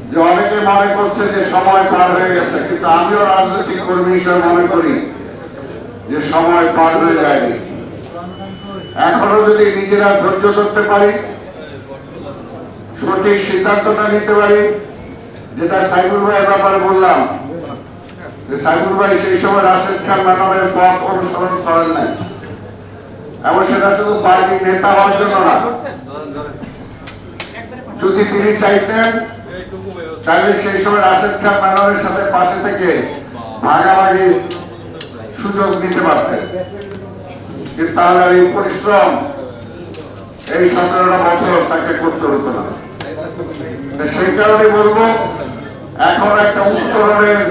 যে অনেকে মনে করছে যে সময় পার হয়ে গেছে, কিন্তু আমিও রাজনৈতিক কর্মী হিসেবে মনে করি যে সময় পার হয়ে যায়নি। এখনো যদি নিজেরা ধৈর্য ধরতে পারি, সঠিক সিদ্ধান্তটা নিতে পারি, যেটা সাইবুল ভাইয়ের ব্যাপারে বললাম যে সাইবুল ভাই সেই সময় রাশেদ খান ম্যাডামের পথ অনুসরণ করেন নাই, এবং সেটা শুধু পার্টির নেতা হওয়ার জন্য না। যদি তিনি চাইতেন তাহলে সেই সময় রাশেদ খান ম্যাডামের সাথে পাশে থেকে ভাগাভাগি সুযোগ দিতে পারতেন, কিন্তু তাহলে এই পরিশ্রম এই 17টা বছর তাকে করতে হতো না। সেই কারণে বলবো, এখন একটা উত্তরণের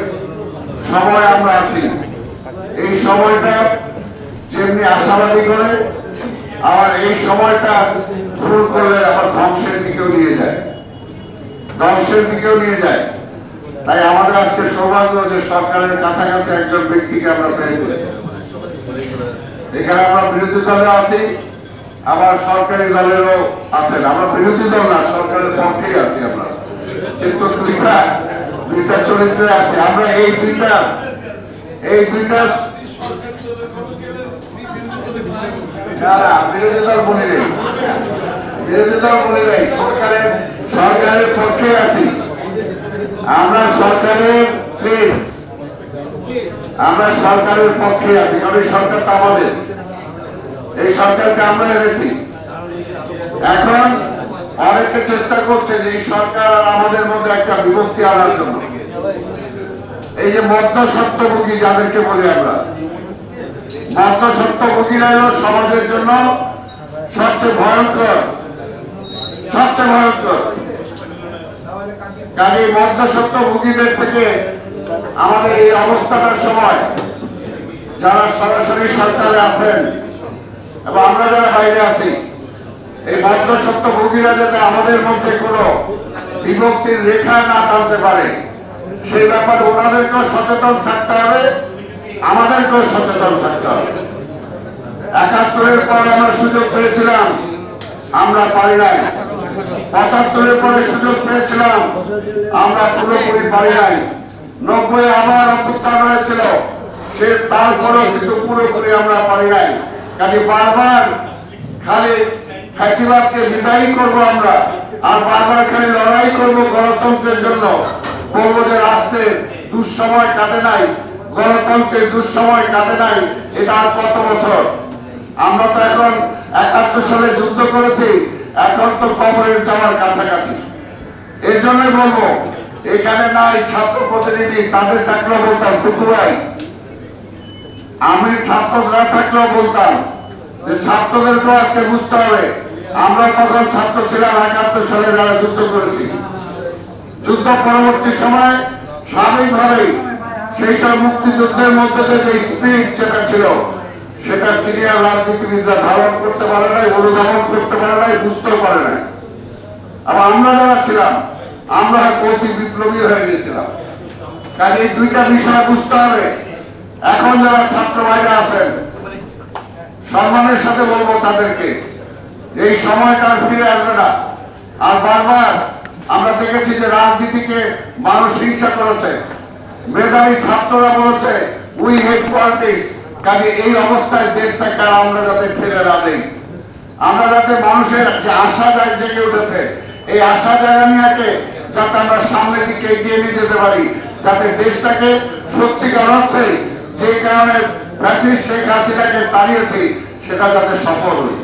সময় আমরা আছি। এই সময়টা যেমনি আশাবাদী করে, আবার এই সময়টা ভুল করলে আবার ধ্বংসের দিকেও নিয়ে যায়, তাই আমাদের আজকে সৌভাগ্য যে সরকারের কাছাকাছি একজন ব্যক্তিকে আমরা পেয়েছি। এখানে আমরা বিরোধী দলে আছি, আবার সরকারি দলেরও আছেন। আমরা বিরোধী দল না, সরকারের পক্ষেই আছি আমরা, কিন্তু দুইটা চরিত্রে আছি আমরা। এই দুইটা বিরোধী দল বলে নেই, সরকারের পক্ষে আছি আমরা। সরকারের পক্ষে আছি, কারণ এই সরকারটা আমাদের, এই সরকারকে আমরা এনেছি। এখন অনেকে চেষ্টা করছে যে এই সরকার আর আমাদের মধ্যে একটা বিভক্তি আনার জন্য। এই যে মধ্যস্বত্বভোগী যাদেরকে বলি আমরা, মধ্যস্বত্বভোগীরা হলো সমাজের জন্য সবচেয়ে ভয়ঙ্কর। কাজে মধ্যস্বত্বভোগীদের থেকে আমাদের এই অবস্থাটার সময় যারা সরাসরি সরকারে আছেন এবং আমরা যারা বাইরে আছি, এই মধ্যস্বত্বভোগীরা যাতে আমাদের মধ্যে কোনো বিভক্তির রেখা না টানতে পারে, সেই ব্যাপারে ওনাদেরকেও সচেতন থাকতে হবে, আমাদেরকেও সচেতন থাকতে হবে। ৭১-এর পর আমরা সুযোগ পেয়েছিলাম, আমরা পারি নাই। ৭৫-এর পরে সুযোগ পেয়েছিলাম, আমরা পুরোপুরি পারি নাই। ৯০ আবার অভ্যুত্থান হয়েছিল, সে তারপরেও কিন্তু পুরোপুরি আমরা পারি নাই। কাজে বারবার খালি ফ্যাসিবাদকে বিদায়ী করবো আমরা, আর বারবার খালি লড়াই করবো গণতন্ত্রের জন্য। বলবো যে রাষ্ট্রের দুঃসময় কাটে নাই, গণতন্ত্রের দুঃসময় কাটে নাই, এটা আর কত বছর? আমরা তো এখন ৭১ সালে যুদ্ধ করেছি, এখন তো কবরের যাওয়ার কাছাকাছি। এর জন্যই বলবো, এখানে নাই ছাত্র প্রতিনিধি, তাদের থাকলেও বলতাম টুকু ভাই, আমি ছাত্ররা থাকলেও বলতাম যে ছাত্রদেরকেও আজকে বুঝতে হবে, আমরা তখন ছাত্র ছিলাম ৭১ সালে যারা যুদ্ধ করেছি। যুদ্ধ পরবর্তী সময় স্বাভাবিকভাবেই সেই সব মুক্তিযুদ্ধের মধ্যে যে স্পিরিট যেটা ছিল, সেটা সিনিয়র রাজনীতিবিদরা ধারণ করতে পারে নাই, অনুধাবন করতে পারে নাই, বুঝতেও পারে নাই। আবার আমরা যারা ছিলাম, আমরা অতি বিপ্লবী হয়ে গিয়েছিলাম। কাজে এই দুইটা বিষয় বুঝতে হবে। এখন যারা ছাত্র ভাইরা আছেন, সম্মানের সাথে বলবো তাদেরকে, এই সময়টা ফিরে আসবে না। আর বারবার আমরা দেখেছি যে রাজনীতিকে মানুষ হিংসা করেছে, মেধাবী ছাত্ররা বলেছে উই হেট পলিটিক্স। কাজে এই অবস্থায় দেশটাকে আমরা যাতে ফেলে না দেই, আমরা যাতে মানুষের যে আশা জেগে উঠেছে, এই আশা জাগানিয়াকে যাতে আমরা সামনের দিকে এগিয়ে নিয়ে যেতে পারি, যাতে দেশটাকে সত্যিকার অর্থে যে কারণে ফ্যাসিস্ট শেখ হাসিনাকে তাড়িয়েছি সেটা যাতে সফল হয়।